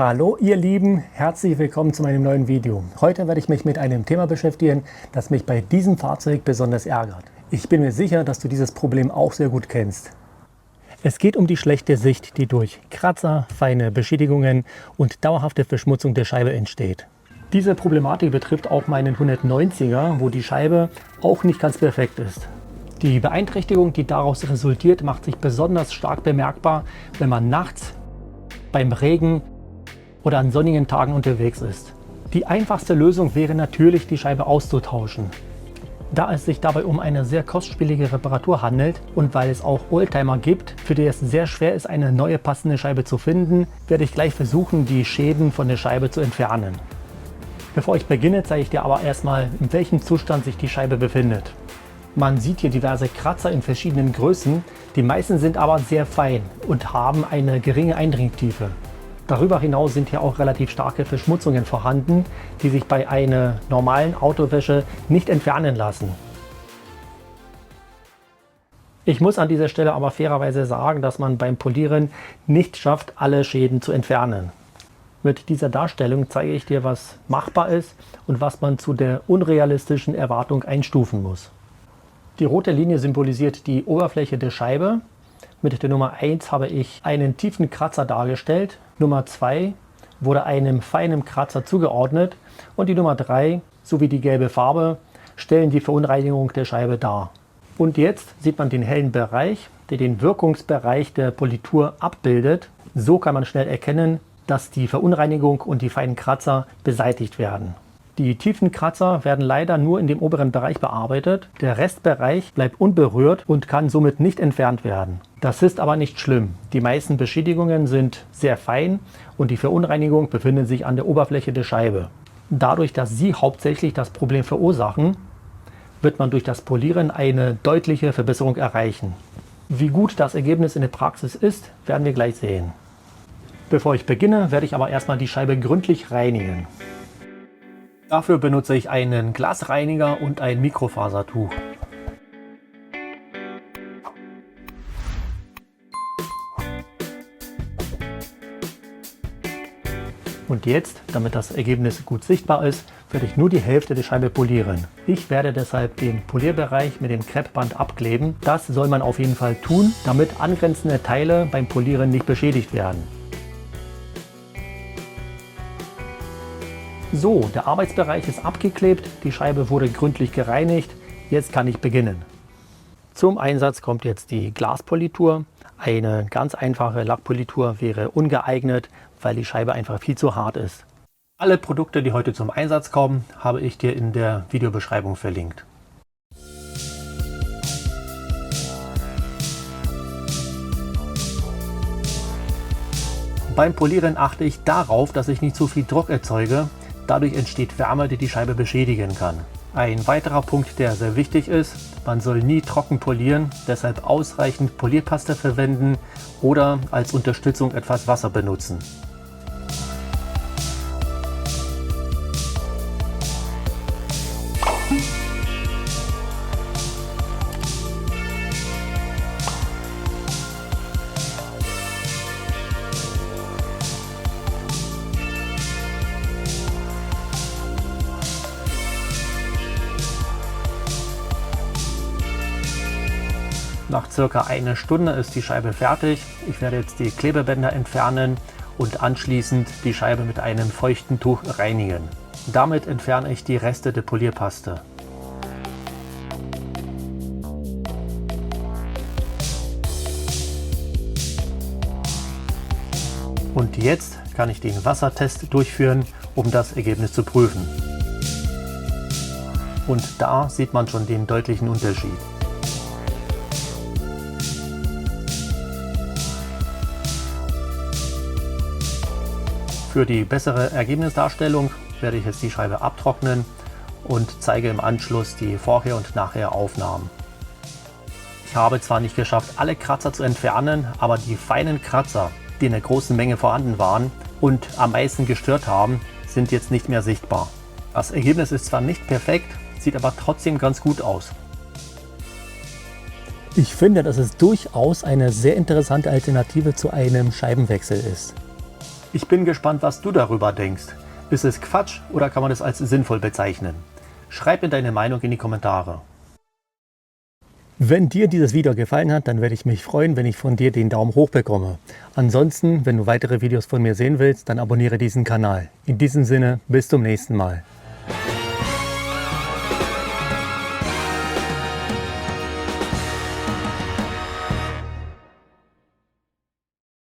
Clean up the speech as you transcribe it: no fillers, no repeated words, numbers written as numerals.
Hallo ihr Lieben, herzlich willkommen zu meinem neuen Video. Heute werde ich mich mit einem Thema beschäftigen, das mich bei diesem Fahrzeug besonders ärgert. Ich bin mir sicher, dass du dieses Problem auch sehr gut kennst. Es geht um die schlechte Sicht, die durch Kratzer, feine Beschädigungen und dauerhafte Verschmutzung der Scheibe entsteht. Diese Problematik betrifft auch meinen 190er, wo die Scheibe auch nicht ganz perfekt ist. Die Beeinträchtigung, die daraus resultiert, macht sich besonders stark bemerkbar, wenn man nachts, beim Regen oder an sonnigen Tagen unterwegs ist. Die einfachste Lösung wäre natürlich, die Scheibe auszutauschen. Da es sich dabei um eine sehr kostspielige Reparatur handelt und weil es auch Oldtimer gibt, für die es sehr schwer ist, eine neue passende Scheibe zu finden, werde ich gleich versuchen, die Schäden von der Scheibe zu entfernen. Bevor ich beginne, zeige ich dir aber erstmal, in welchem Zustand sich die Scheibe befindet. Man sieht hier diverse Kratzer in verschiedenen Größen, die meisten sind aber sehr fein und haben eine geringe Eindringtiefe. Darüber hinaus sind hier auch relativ starke Verschmutzungen vorhanden, die sich bei einer normalen Autowäsche nicht entfernen lassen. Ich muss an dieser Stelle aber fairerweise sagen, dass man beim Polieren nicht schafft, alle Schäden zu entfernen. Mit dieser Darstellung zeige ich dir, was machbar ist und was man zu der unrealistischen Erwartung einstufen muss. Die rote Linie symbolisiert die Oberfläche der Scheibe. Mit der Nummer 1 habe ich einen tiefen Kratzer dargestellt. Nummer 2 wurde einem feinen Kratzer zugeordnet und die Nummer 3 sowie die gelbe Farbe stellen die Verunreinigung der Scheibe dar. Und jetzt sieht man den hellen Bereich, der den Wirkungsbereich der Politur abbildet. So kann man schnell erkennen, dass die Verunreinigung und die feinen Kratzer beseitigt werden. Die tiefen Kratzer werden leider nur in dem oberen Bereich bearbeitet. Der Restbereich bleibt unberührt und kann somit nicht entfernt werden. Das ist aber nicht schlimm. Die meisten Beschädigungen sind sehr fein und die Verunreinigung befindet sich an der Oberfläche der Scheibe. Dadurch, dass sie hauptsächlich das Problem verursachen, wird man durch das Polieren eine deutliche Verbesserung erreichen. Wie gut das Ergebnis in der Praxis ist, werden wir gleich sehen. Bevor ich beginne, werde ich aber erstmal die Scheibe gründlich reinigen. Dafür benutze ich einen Glasreiniger und ein Mikrofasertuch. Und jetzt, damit das Ergebnis gut sichtbar ist, werde ich nur die Hälfte der Scheibe polieren. Ich werde deshalb den Polierbereich mit dem Kreppband abkleben. Das soll man auf jeden Fall tun, damit angrenzende Teile beim Polieren nicht beschädigt werden. So, der Arbeitsbereich ist abgeklebt, die Scheibe wurde gründlich gereinigt, jetzt kann ich beginnen. Zum Einsatz kommt jetzt die Glaspolitur. Eine ganz einfache Lackpolitur wäre ungeeignet, weil die Scheibe einfach viel zu hart ist. Alle Produkte, die heute zum Einsatz kommen, habe ich dir in der Videobeschreibung verlinkt. Beim Polieren achte ich darauf, dass ich nicht zu viel Druck erzeuge. Dadurch entsteht Wärme, die die Scheibe beschädigen kann. Ein weiterer Punkt, der sehr wichtig ist, man soll nie trocken polieren, deshalb ausreichend Polierpaste verwenden oder als Unterstützung etwas Wasser benutzen. Nach circa einer Stunde ist die Scheibe fertig. Ich werde jetzt die Klebebänder entfernen und anschließend die Scheibe mit einem feuchten Tuch reinigen. Damit entferne ich die Reste der Polierpaste. Und jetzt kann ich den Wassertest durchführen, um das Ergebnis zu prüfen. Und da sieht man schon den deutlichen Unterschied. Für die bessere Ergebnisdarstellung werde ich jetzt die Scheibe abtrocknen und zeige im Anschluss die Vorher- und Nachher-Aufnahmen. Ich habe zwar nicht geschafft, alle Kratzer zu entfernen, aber die feinen Kratzer, die in einer großen Menge vorhanden waren und am meisten gestört haben, sind jetzt nicht mehr sichtbar. Das Ergebnis ist zwar nicht perfekt, sieht aber trotzdem ganz gut aus. Ich finde, dass es durchaus eine sehr interessante Alternative zu einem Scheibenwechsel ist. Ich bin gespannt, was du darüber denkst. Ist es Quatsch oder kann man es als sinnvoll bezeichnen? Schreib mir deine Meinung in die Kommentare. Wenn dir dieses Video gefallen hat, dann werde ich mich freuen, wenn ich von dir den Daumen hoch bekomme. Ansonsten, wenn du weitere Videos von mir sehen willst, dann abonniere diesen Kanal. In diesem Sinne, bis zum nächsten Mal.